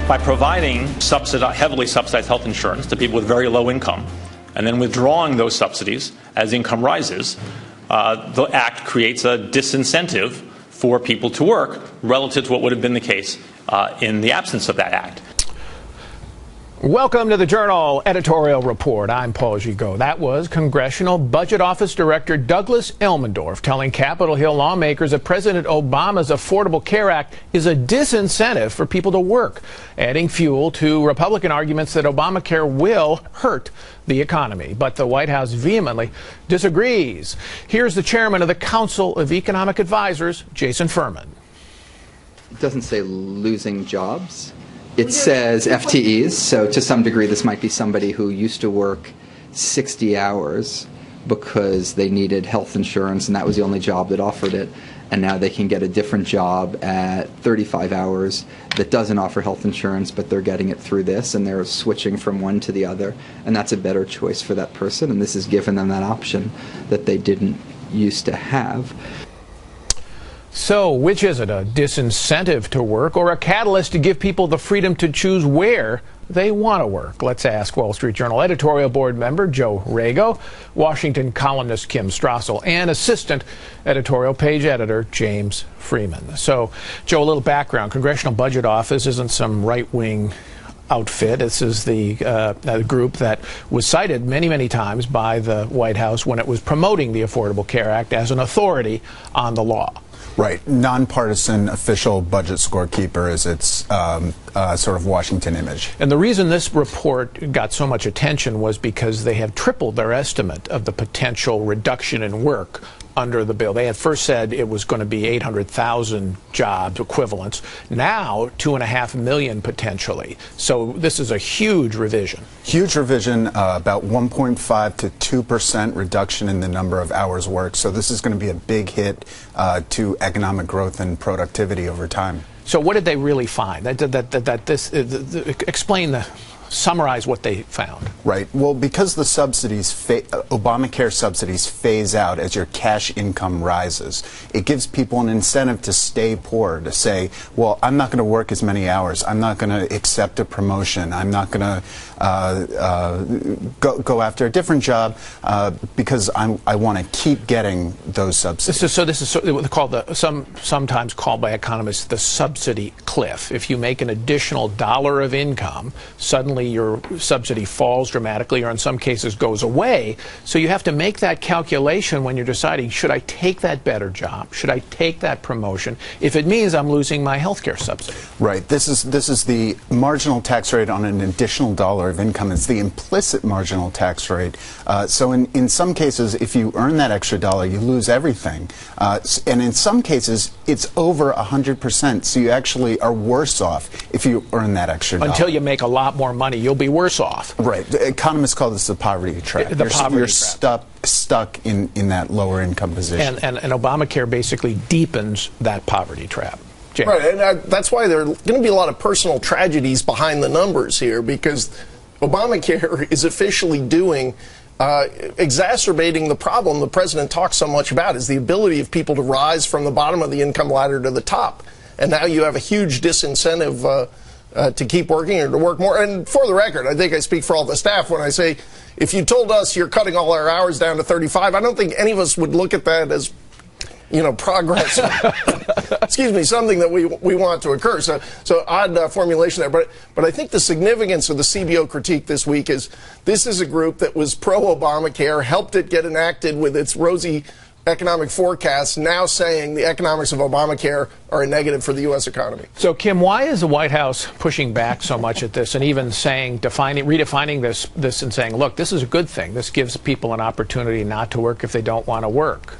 By providing heavily subsidized health insurance to people with very low income, and then withdrawing those subsidies as income rises, the Act creates a disincentive for people to work relative to what would have been the case in the absence of that Act. Welcome to the Journal Editorial Report. I'm Paul Gigot. That was Congressional Budget Office Director Douglas Elmendorf telling Capitol Hill lawmakers that President Obama's Affordable Care Act is a disincentive for people to work, adding fuel to Republican arguments that Obamacare will hurt the economy. But the White House vehemently disagrees. Here's the chairman of the Council of Economic Advisors, Jason Furman. It doesn't say losing jobs. It says FTEs, so to some degree this might be somebody who used to work 60 hours because they needed health insurance and that was the only job that offered it, and now they can get a different job at 35 hours that doesn't offer health insurance, but they're getting it through this, and they're switching from one to the other, and that's a better choice for that person, and this has given them that option that they didn't used to have. So, which is it, a disincentive to work or a catalyst to give people the freedom to choose where they want to work? Let's ask Wall Street Journal editorial board member Joe Rago, Washington columnist Kim Strassel, and assistant editorial page editor James Freeman. So, Joe, a little background. Congressional Budget Office isn't some right-wing outfit. This is the group that was cited many, many times by the White House when it was promoting the Affordable Care Act as an authority on the law. Right. Nonpartisan official budget scorekeeper is its sort of Washington image. And the reason this report got so much attention was because they have tripled their estimate of the potential reduction in work under the bill. They had first said it was going to be 800,000 jobs equivalents. Now, 2.5 million potentially. So this is a huge revision. Huge revision, about 1.5 to 2% reduction in the number of hours worked. So this is going to be a big hit to economic growth and productivity over time. So what did they really find? Summarize what they found. Right. Well, because the subsidies, Obamacare subsidies phase out as your cash income rises, it gives people an incentive to stay poor, to say, well, I'm not going to work as many hours. I'm not going to accept a promotion. I'm not going to go after a different job because I want to keep getting those subsidies. This is called sometimes called by economists the subsidy cliff. If you make an additional $1 of income, suddenly your subsidy falls dramatically, or in some cases goes away. So you have to make that calculation when you're deciding, should I take that better job? Should I take that promotion if it means I'm losing my health care subsidy? Right. This is the marginal tax rate on an additional $1 of income. It's the implicit marginal tax rate. So in some cases, if you earn that extra $1, you lose everything. And in some cases, it's over 100%. So you actually are worse off if you earn that extra $1. Until you make a lot more money, you'll be worse off. Right. Economists call this the poverty trap. You're stuck in that lower income position. And Obamacare basically deepens that poverty trap. James. Right, and that's why there are going to be a lot of personal tragedies behind the numbers here, because Obamacare is officially exacerbating the problem the president talks so much about, is the ability of people to rise from the bottom of the income ladder to the top. And now you have a huge disincentive to keep working or to work more. And for the record, I think I speak for all the staff when I say, if you told us you're cutting all our hours down to 35, I don't think any of us would look at that as, progress. Excuse me, something that we want to occur. So odd formulation there. But I think the significance of the CBO critique this week is this is a group that was pro-Obamacare, helped it get enacted with its rosy economic forecasts, now saying the economics of Obamacare are a negative for the U.S. economy. So, Kim, why is the White House pushing back so much at this and even saying, redefining this and saying, look, this is a good thing. This gives people an opportunity not to work if they don't want to work?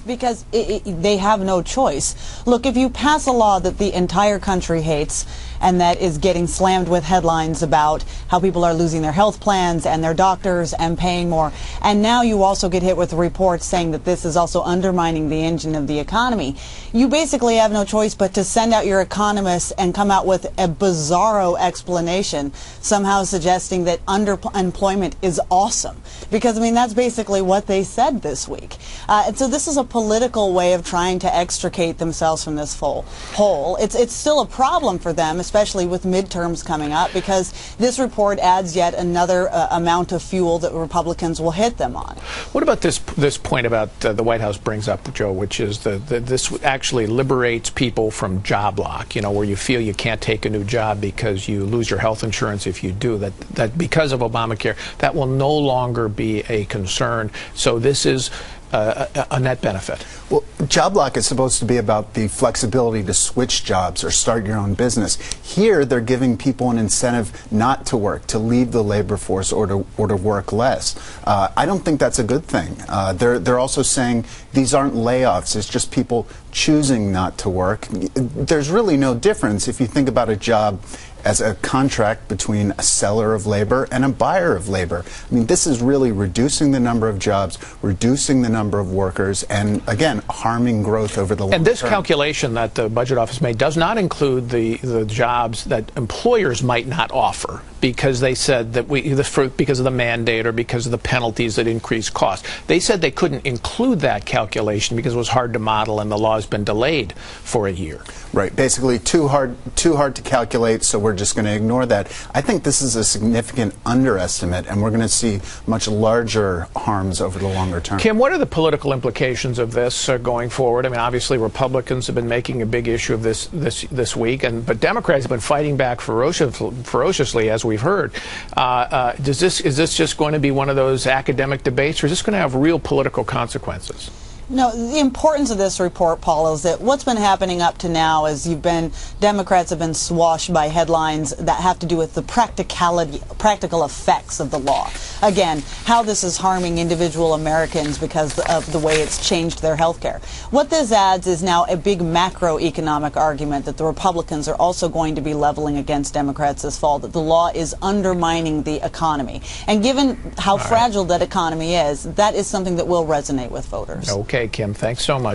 Because they have no choice. Look, if you pass a law that the entire country hates and that is getting slammed with headlines about how people are losing their health plans and their doctors and paying more, and now you also get hit with reports saying that this is also undermining the engine of the economy, you basically have no choice but to send out your economists and come out with a bizarro explanation, somehow suggesting that underemployment is awesome. Because, I mean, that's basically what they said this week. And so this this is a political way of trying to extricate themselves from this hole. It's still a problem for them, especially with midterms coming up, because this report adds yet another amount of fuel that Republicans will hit them on. What about this point about the White House brings up, Joe, which is this actually liberates people from job lock, where you feel you can't take a new job because you lose your health insurance if you do, that because of Obamacare, that will no longer be a concern. So this is a net benefit. Well, job lock is supposed to be about the flexibility to switch jobs or start your own business. Here, they're giving people an incentive not to work, to leave the labor force, or to work less. I don't think that's a good thing. They're also saying these aren't layoffs. It's just people choosing not to work. There's really no difference if you think about a job as a contract between a seller of labor and a buyer of labor. I mean, this is really reducing the number of jobs, reducing the number of workers, and again, harming growth over the long term. And this calculation that the Budget Office made does not include the jobs that employers might not offer, because they said that because of the mandate or because of the penalties that increase costs. They said they couldn't include that calculation because it was hard to model and the law has been delayed for a year. Right, basically too hard to calculate, so we're just going to ignore that. I think this is a significant underestimate, and we're going to see much larger harms over the longer term. Kim, what are the political implications of this going forward? I mean, obviously Republicans have been making a big issue of this week, but Democrats have been fighting back ferociously, as we've heard. Is this just going to be one of those academic debates, or is this going to have real political consequences? No, the importance of this report, Paul, is that what's been happening up to now is Democrats have been swashed by headlines that have to do with the practical effects of the law. Again, how this is harming individual Americans because of the way it's changed their health care. What this adds is now a big macroeconomic argument that the Republicans are also going to be leveling against Democrats this fall, that the law is undermining the economy. And given how fragile that economy is, that is something that will resonate with voters. Okay, Kim, thanks so much.